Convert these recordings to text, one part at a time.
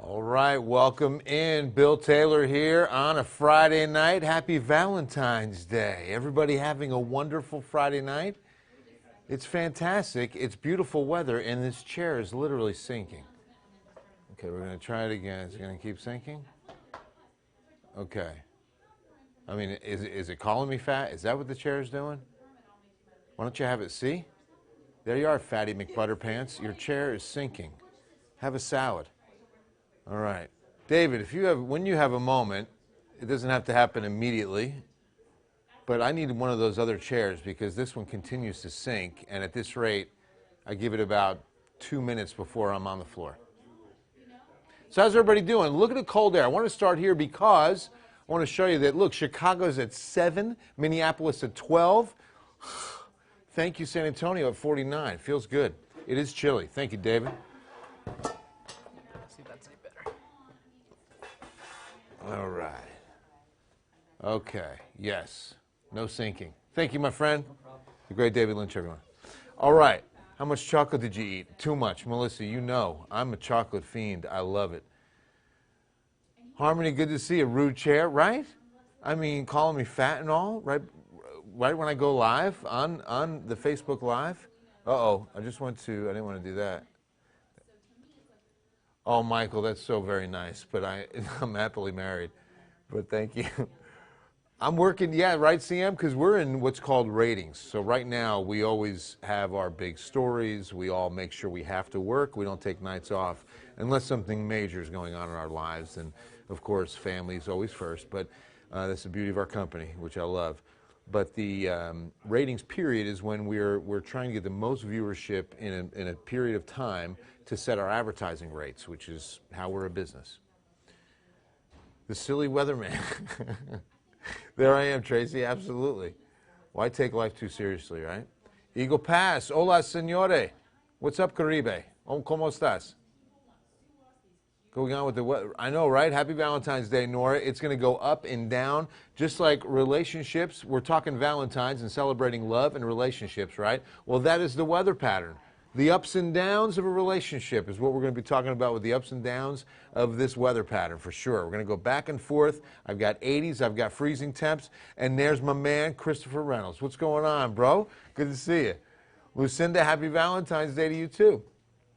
All right, welcome in. Bill Taylor here on a Friday night. Happy Valentine's Day. Everybody having a wonderful Friday night? It's fantastic. It's beautiful weather, and this chair is literally sinking. Okay, we're going to try it again. Is it going to keep sinking? Okay. I mean, is it calling me fat? Is that what the chair is doing? Why don't you have it? See? There you are, Fatty McButterpants. Your chair is sinking. Have a salad. All right. David, when you have a moment, it doesn't have to happen immediately, but I need one of those other chairs because this one continues to sink, and at this rate, I give it about 2 minutes before I'm on the floor. So how's everybody doing? Look at the cold air. I want to start here because I want to show you that, look, Chicago's at 7, Minneapolis at 12. Thank you, San Antonio at 49. Feels good. It is chilly. Thank you, David. All right. Okay. Yes. No sinking. Thank you, my friend. The great David Lynch, everyone. All right. How much chocolate did you eat? Too much. Melissa, you know I'm a chocolate fiend. I love it. Harmony, good to see you. Rude chair, right? I mean, calling me fat and all, right when I go live on the Facebook Live. Uh-oh. I didn't want to do that. Oh, Michael, that's so very nice, but I'm happily married. But thank you. I'm working, yeah, right, CM? Because we're in what's called ratings. So right now, we always have our big stories. We all make sure we have to work. We don't take nights off unless something major is going on in our lives. And, of course, family is always first. But that's the beauty of our company, which I love. But the ratings period is when we're trying to get the most viewership in a period of time to set our advertising rates, which is how we're a business. The silly weatherman. There I am, Tracy, absolutely. Why take life too seriously, right? Eagle Pass, hola, señore. What's up, Caribe? ¿Cómo estás? Going on with the weather. I know, right? Happy Valentine's Day, Nora. It's going to go up and down, just like relationships. We're talking Valentine's and celebrating love and relationships, right? Well, that is the weather pattern. The ups and downs of a relationship is what we're going to be talking about with the ups and downs of this weather pattern, for sure. We're going to go back and forth. I've got 80s, I've got freezing temps, and there's my man, Christopher Reynolds. What's going on, bro? Good to see you. Lucinda, happy Valentine's Day to you, too.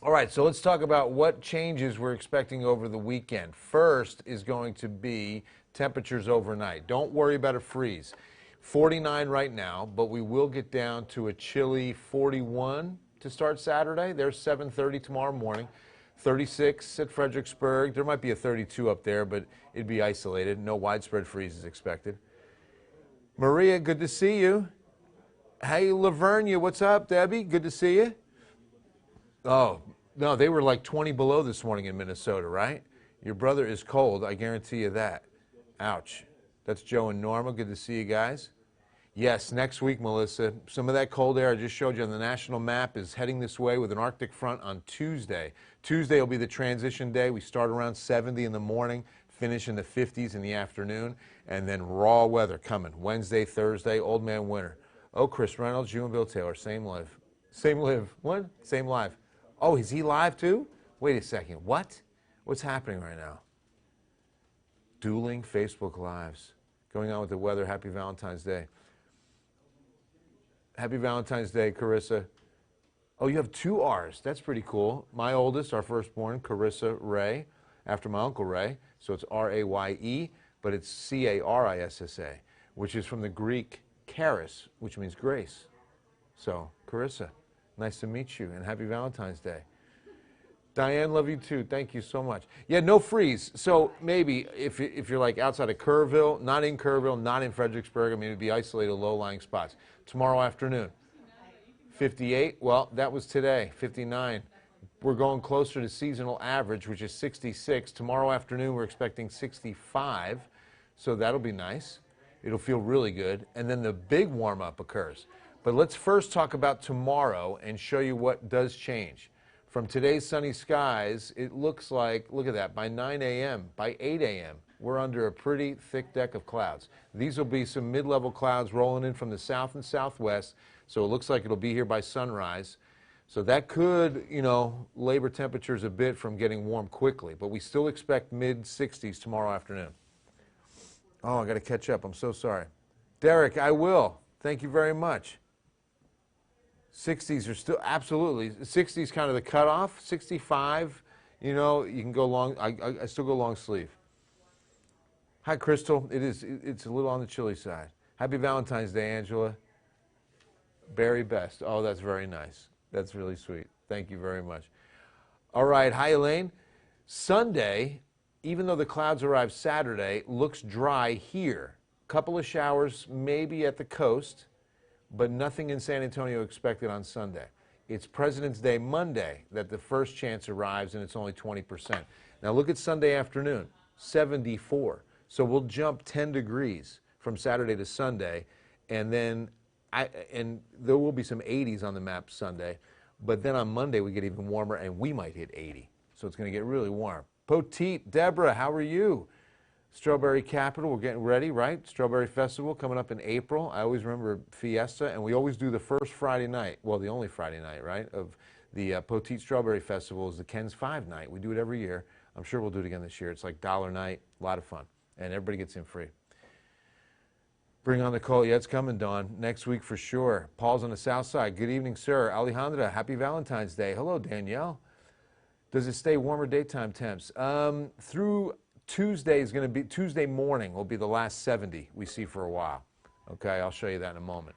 All right, so let's talk about what changes we're expecting over the weekend. First is going to be temperatures overnight. Don't worry about a freeze. 49 right now, but we will get down to a chilly 41 to start Saturday. There's 7:30 tomorrow morning. 36 at Fredericksburg. There might be a 32 up there, but it'd be isolated. No widespread freeze is expected. Maria, good to see you. Hey, Lavernia, what's up, Debbie? Good to see you. Oh, no, they were like 20 below this morning in Minnesota, right? Your brother is cold, I guarantee you that. Ouch. That's Joe and Norma. Good to see you guys. Yes, next week, Melissa. Some of that cold air I just showed you on the national map is heading this way with an Arctic front on Tuesday. Tuesday will be the transition day. We start around 70 in the morning, finish in the 50s in the afternoon, and then raw weather coming. Wednesday, Thursday, old man winter. Oh, Chris Reynolds, you and Bill Taylor, same live. Same live. What? Same live. Oh, is he live too? Wait a second. What? What's happening right now? Dueling Facebook Lives. Going on with the weather. Happy Valentine's Day. Happy Valentine's Day, Carissa. Oh, you have 2 R's. That's pretty cool. My oldest, our firstborn, Carissa Ray, after my Uncle Ray. So it's R-A-Y-E, but it's C-A-R-I-S-S-A, which is from the Greek charis, which means grace. So, Carissa, nice to meet you, and happy Valentine's Day. Diane, love you too. Thank you so much. Yeah, no freeze. So maybe if you're like outside of Kerrville, not in Kerrville, not in Fredericksburg, I mean, it'd be isolated low-lying spots. Tomorrow afternoon, 58. Well, that was today, 59. We're going closer to seasonal average, which is 66. Tomorrow afternoon, we're expecting 65. So that'll be nice. It'll feel really good. And then the big warm-up occurs. But let's first talk about tomorrow and show you what does change. From today's sunny skies, it looks like, look at that, by 9 a.m., by 8 a.m., we're under a pretty thick deck of clouds. These will be some mid-level clouds rolling in from the south and southwest, so it looks like it'll be here by sunrise. So that could, labor temperatures a bit from getting warm quickly, but we still expect mid-60s tomorrow afternoon. Oh, I got to catch up. I'm so sorry. Derek, I will. Thank you very much. 60s are still, absolutely. 60s kind of the cutoff. 65, you can go long. I still go long sleeve. Hi, Crystal. It's a little on the chilly side. Happy Valentine's Day, Angela. Very best. Oh, that's very nice. That's really sweet. Thank you very much. All right. Hi, Elaine. Sunday, even though the clouds arrive Saturday, looks dry here. Couple of showers maybe at the coast, but nothing in San Antonio expected on Sunday. It's President's Day Monday that the first chance arrives, and it's only 20%. Now look at Sunday afternoon, 74. So we'll jump 10 degrees from Saturday to Sunday, and then and there will be some 80s on the map Sunday, but then on Monday we get even warmer, and we might hit 80. So it's going to get really warm. Poteet, Deborah, how are you? Strawberry Capital, we're getting ready, right? Strawberry Festival coming up in April. I always remember Fiesta, and we always do the first Friday night, well, the only Friday night, right, of the Poteet Strawberry Festival is the Ken's 5 night. We do it every year. I'm sure we'll do it again this year. It's like $1 night, a lot of fun, and everybody gets in free. Bring on the call. Yeah, it's coming, Dawn. Next week for sure. Paul's on the south side. Good evening, sir. Alejandra, happy Valentine's Day. Hello, Danielle. Does it stay warmer daytime temps? Through Tuesday is going to be, Tuesday morning will be the last 70 we see for a while. Okay, I'll show you that in a moment.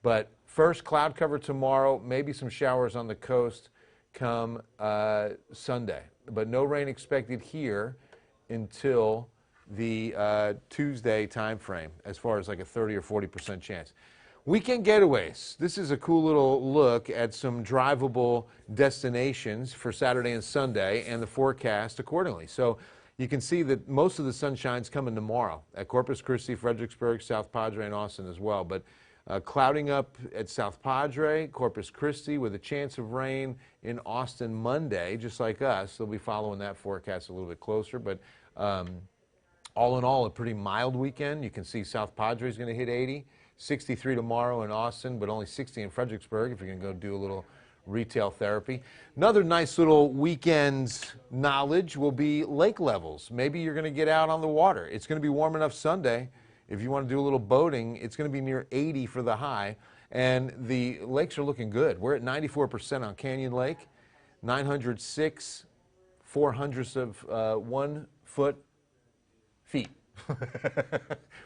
But first, cloud cover tomorrow, maybe some showers on the coast come Sunday. But no rain expected here until the Tuesday time frame, as far as like a 30 or 40% chance. Weekend getaways. This is a cool little look at some drivable destinations for Saturday and Sunday and the forecast accordingly. So you can see that most of the sunshine's coming tomorrow at Corpus Christi, Fredericksburg, South Padre, and Austin as well. But clouding up at South Padre, Corpus Christi, with a chance of rain in Austin Monday, just like us. They'll be following that forecast a little bit closer. But all in all, a pretty mild weekend. You can see South Padre is going to hit 80, 63 tomorrow in Austin, but only 60 in Fredericksburg if you're going to go do a little retail therapy. Another nice little weekend knowledge will be lake levels. Maybe you're going to get out on the water. It's going to be warm enough Sunday. If you want to do a little boating, it's going to be near 80 for the high, and the lakes are looking good. We're at 94% on Canyon Lake, 906 400ths of 1 foot feet.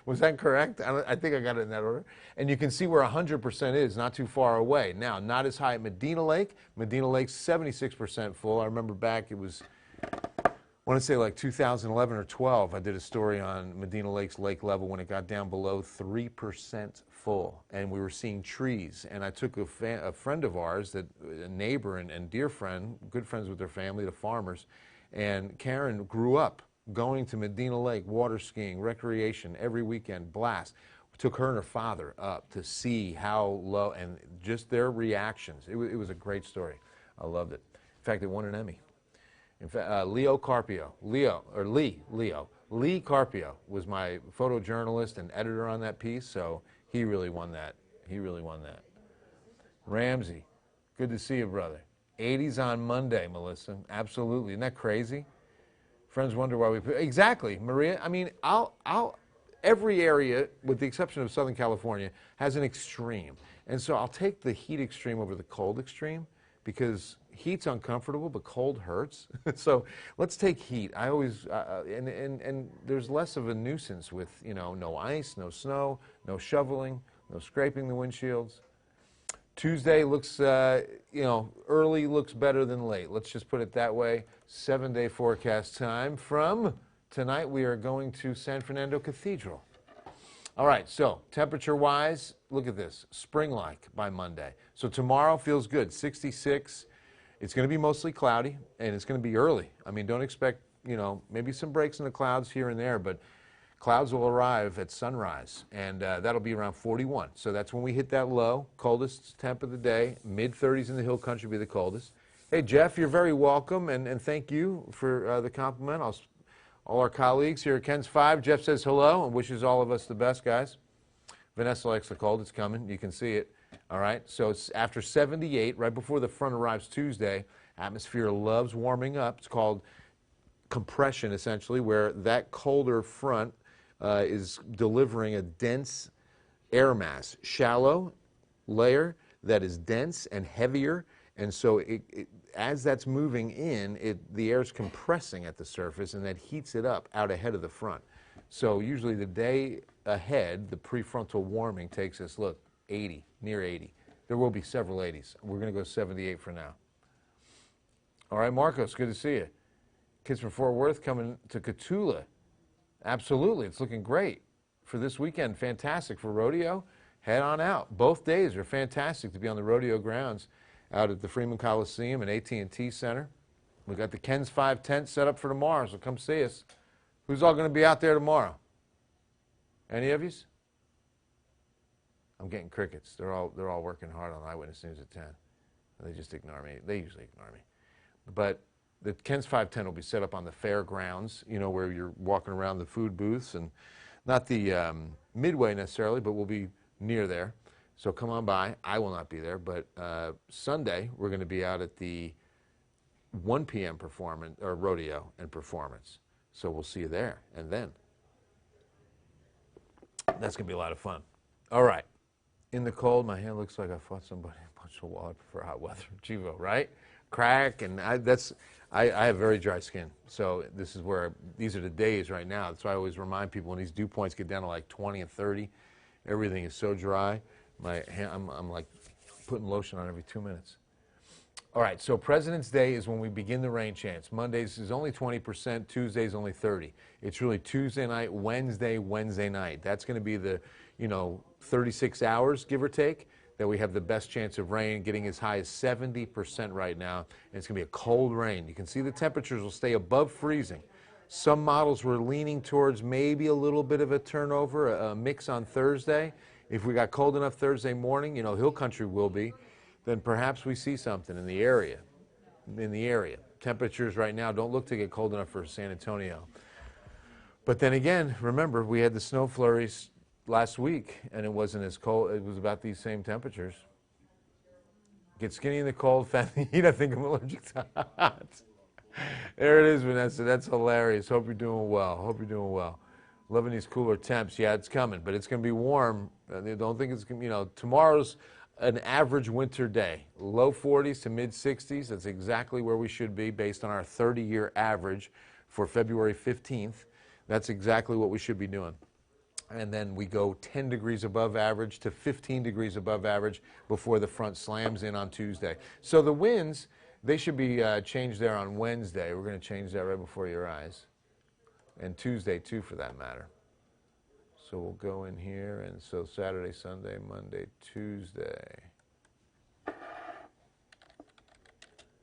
Was that correct? I think I got it in that order. And you can see where 100% is, not too far away. Now, not as high at Medina Lake. Medina Lake's 76% full. I remember back, it was, I want to say like 2011 or 12, I did a story on Medina Lake's lake level when it got down below 3% full. And we were seeing trees. And I took a friend of ours, a neighbor and dear friend, good friends with their family, the farmers, and Karen grew up going to Medina Lake, water skiing, recreation, every weekend, blast. We took her and her father up to see how low, and just their reactions. It was a great story. I loved it. In fact, it won an Emmy. In fact, Lee Carpio was my photojournalist and editor on that piece, so he really won that. He really won that. Ramsey, good to see you, brother. 80s on Monday, Melissa. Absolutely. Isn't that crazy? Friends wonder why we put, exactly, Maria. I mean, every area, with the exception of Southern California, has an extreme. And so I'll take the heat extreme over the cold extreme, because heat's uncomfortable, but cold hurts. So let's take heat. I always, and there's less of a nuisance with, no ice, no snow, no shoveling, no scraping the windshields. Tuesday looks, early looks better than late. Let's just put it that way. 7-day forecast time from tonight. We are going to San Fernando Cathedral. All right, so temperature-wise, look at this. Spring-like by Monday. So tomorrow feels good, 66. It's going to be mostly cloudy, and it's going to be early. I mean, don't expect, maybe some breaks in the clouds here and there, but clouds will arrive at sunrise, and that'll be around 41. So that's when we hit that low, coldest temp of the day. Mid-30s in the hill country will be the coldest. Hey, Jeff, you're very welcome, and thank you for the compliment. All our colleagues here at Ken's 5. Jeff says hello and wishes all of us the best, guys. Vanessa likes the cold. It's coming. You can see it. All right, so it's after 78, right before the front arrives Tuesday, atmosphere loves warming up. It's called compression, essentially, where that colder front is delivering a dense air mass, shallow layer that is dense and heavier. And so as that's moving in, the air is compressing at the surface, and that heats it up out ahead of the front. So usually the day ahead, the prefrontal warming takes us, look, 80, near 80. There will be several 80s. We're going to go 78 for now. All right, Marcos, good to see you. Kids from Fort Worth coming to Cotulla. Absolutely, it's looking great for this weekend. Fantastic for rodeo. Head on out. Both days are fantastic to be on the rodeo grounds out at the Freeman Coliseum and AT&T Center. We've got the Ken's 5 tent set up for tomorrow, so come see us. Who's all going to be out there tomorrow? Any of yous? I'm getting crickets. They're all working hard on Eyewitness News at 10. They just ignore me. They usually ignore me. But the Ken's 5 tent will be set up on the fairgrounds, you know, where you're walking around the food booths, and not the Midway necessarily, but we'll be near there. So come on by. I will not be there, but Sunday we're going to be out at the 1 p.m. performance, or rodeo and performance. So we'll see you there. And then that's going to be a lot of fun. All right. In the cold, my hand looks like I fought somebody a bunch of water for hot weather. Chivo, right? Crack, and I have very dry skin. So this is where, these are the days right now. That's why I always remind people when these dew points get down to like 20 and 30, everything is so dry. My hand, I'm like putting lotion on every 2 minutes. All right, so President's Day is when we begin the rain chance. Mondays is only 20%, Tuesday's only 30. It's really Tuesday night, Wednesday night. That's going to be the, 36 hours, give or take, that we have the best chance of rain, getting as high as 70% right now. And it's going to be a cold rain. You can see the temperatures will stay above freezing. Some models were leaning towards maybe a little bit of a turnover, a mix on Thursday. If we got cold enough Thursday morning, Hill Country will be, then perhaps we see something in the area. Temperatures right now don't look to get cold enough for San Antonio. But then again, remember, we had the snow flurries last week, and it wasn't as cold. It was about these same temperatures. Get skinny in the cold, fat in the heat. I think I'm allergic to hot. There it is, Vanessa. That's hilarious. Hope you're doing well. Loving these cooler temps. Yeah, it's coming, but it's going to be warm. Don't think it's going to, tomorrow's an average winter day. Low 40s to mid 60s. That's exactly where we should be based on our 30-year average for February 15th. That's exactly what we should be doing. And then we go 10 degrees above average to 15 degrees above average before the front slams in on Tuesday. So the winds, they should be changed there on Wednesday. We're going to change that right before your eyes. And Tuesday, too, for that matter. So we'll go in here, and so Saturday, Sunday, Monday, Tuesday.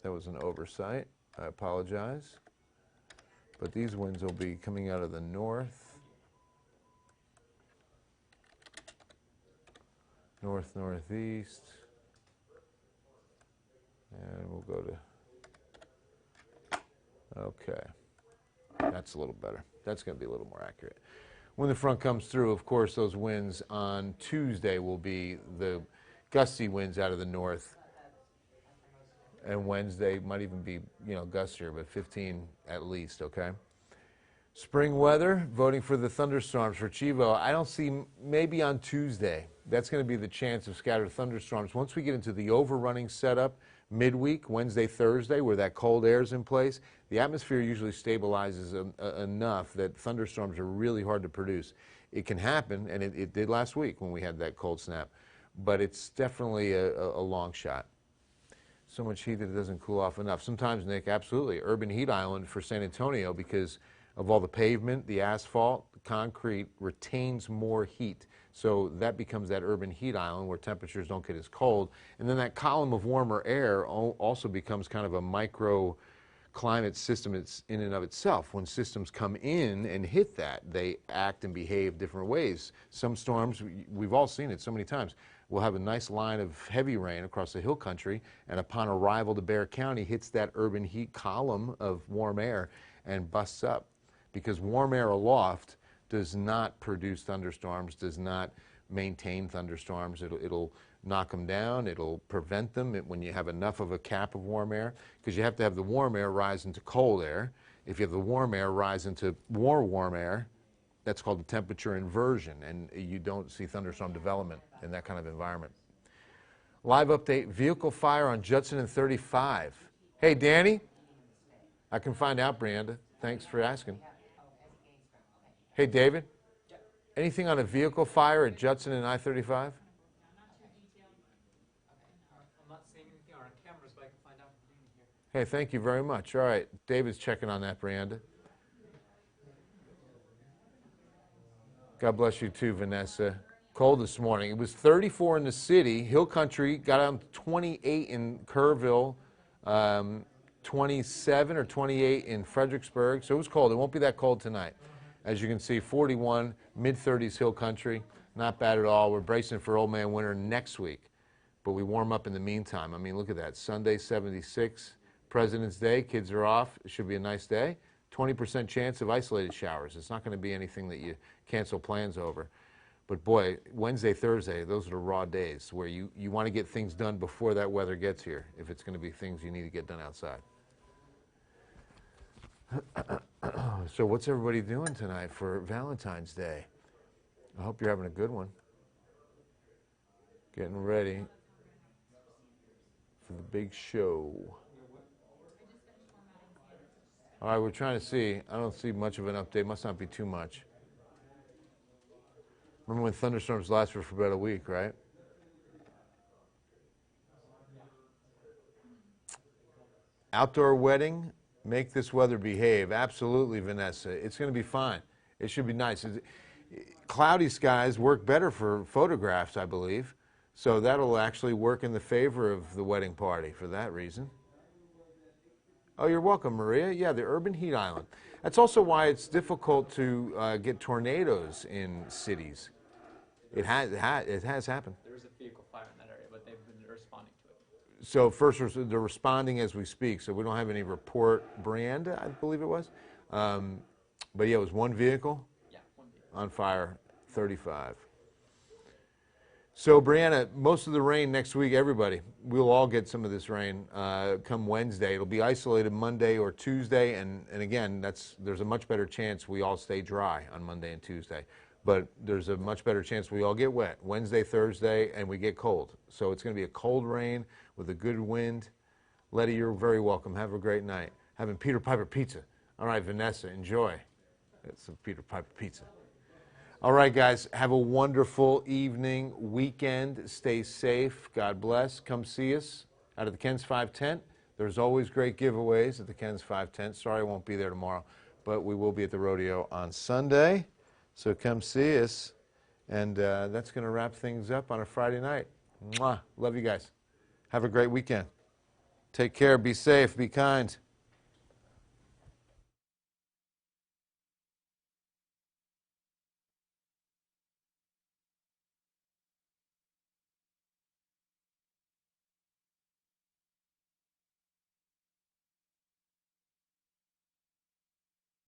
That was an oversight. I apologize. But these winds will be coming out of the north. Northeast, and we'll go to, okay, that's a little better. That's going to be a little more accurate. When the front comes through, of course, those winds on Tuesday will be the gusty winds out of the north, and Wednesday might even be, gustier, but 15 at least, okay? Spring weather, voting for the thunderstorms for Chivo. I don't see, maybe on Tuesday. That's going to be the chance of scattered thunderstorms. Once we get into the overrunning setup, midweek, Wednesday, Thursday, where that cold air is in place, the atmosphere usually stabilizes enough that thunderstorms are really hard to produce. It can happen, and it did last week when we had that cold snap, but it's definitely a long shot. So much heat that it doesn't cool off enough. Sometimes, Nick, absolutely, urban heat island for San Antonio because of all the pavement, the asphalt, the concrete retains more heat. So that becomes that urban heat island where temperatures don't get as cold. And then that column of warmer air also becomes kind of a microclimate system in and of itself. When systems come in and hit that, they act and behave different ways. Some storms, we've all seen it so many times, we'll have a nice line of heavy rain across the hill country, and upon arrival to Bexar County, hits that urban heat column of warm air and busts up. Because warm air aloft does not produce thunderstorms, does not maintain thunderstorms. It'll knock them down. It'll prevent them when you have enough of a cap of warm air, because you have to have the warm air rise into cold air. If you have the warm air rise into more warm air, that's called the temperature inversion, and you don't see thunderstorm development in that kind of environment. Live update, vehicle fire on Judson and 35. Hey, Danny? I can find out, Brianda. Thanks for asking. Hey, David? Anything on a vehicle fire at Judson and I-35? I'm not seeing anything on our cameras, but I can find out from here. Hey, thank you very much. All right, David's checking on that, Brianda. God bless you too, Vanessa. Cold this morning. It was 34 in the city. Hill Country got down to 28 in Kerrville, 27 or 28 in Fredericksburg. So it was cold. It won't be that cold tonight. As you can see, 41, mid-30s Hill Country. Not bad at all. We're bracing for old man winter next week, but we warm up in the meantime. I mean, look at that. Sunday, 76. President's Day. Kids are off. It should be a nice day. 20% chance of isolated showers. It's not going to be anything that you cancel plans over. But boy, Wednesday, Thursday, those are the raw days where you want to get things done before that weather gets here, if it's going to be things you need to get done outside. So what's everybody doing tonight for Valentine's Day? I hope you're having a good one. Getting ready for the big show. All right, we're trying to see. I don't see much of an update. Must not be too much. Remember when thunderstorms lasted for about a week, right? Outdoor wedding, make this weather behave. Absolutely, Vanessa. It's going to be fine. It should be nice. Cloudy skies work better for photographs, I believe. So that'll actually work in the favor of the wedding party for that reason. Oh, you're welcome, Maria. Yeah, the urban heat island. That's also why it's difficult to get tornadoes in cities. It has happened. There is a vehicle fire in that area, but they've been responding to it. So first, they're responding as we speak, so we don't have any report. Brianda, I believe it was. But yeah, it was one vehicle, Yeah, one vehicle. On fire, 35. So Brianna, most of the rain next week, everybody, we'll all get some of this rain come Wednesday. It'll be isolated Monday or Tuesday, and again, there's a much better chance we all stay dry on Monday and Tuesday. But there's a much better chance we all get wet Wednesday, Thursday, and we get cold. So it's going to be a cold rain with a good wind. Letty, you're very welcome. Have a great night. Having Peter Piper pizza. All right, Vanessa, enjoy. That's some Peter Piper pizza. All right, guys, have a wonderful evening, weekend. Stay safe. God bless. Come see us out of the Ken's 5 tent. There's always great giveaways at the Ken's 5 tent. Sorry I won't be there tomorrow, but we will be at the rodeo on Sunday. So come see us. And that's going to wrap things up on a Friday night. Mwah. Love you guys. Have a great weekend. Take care. Be safe. Be kind.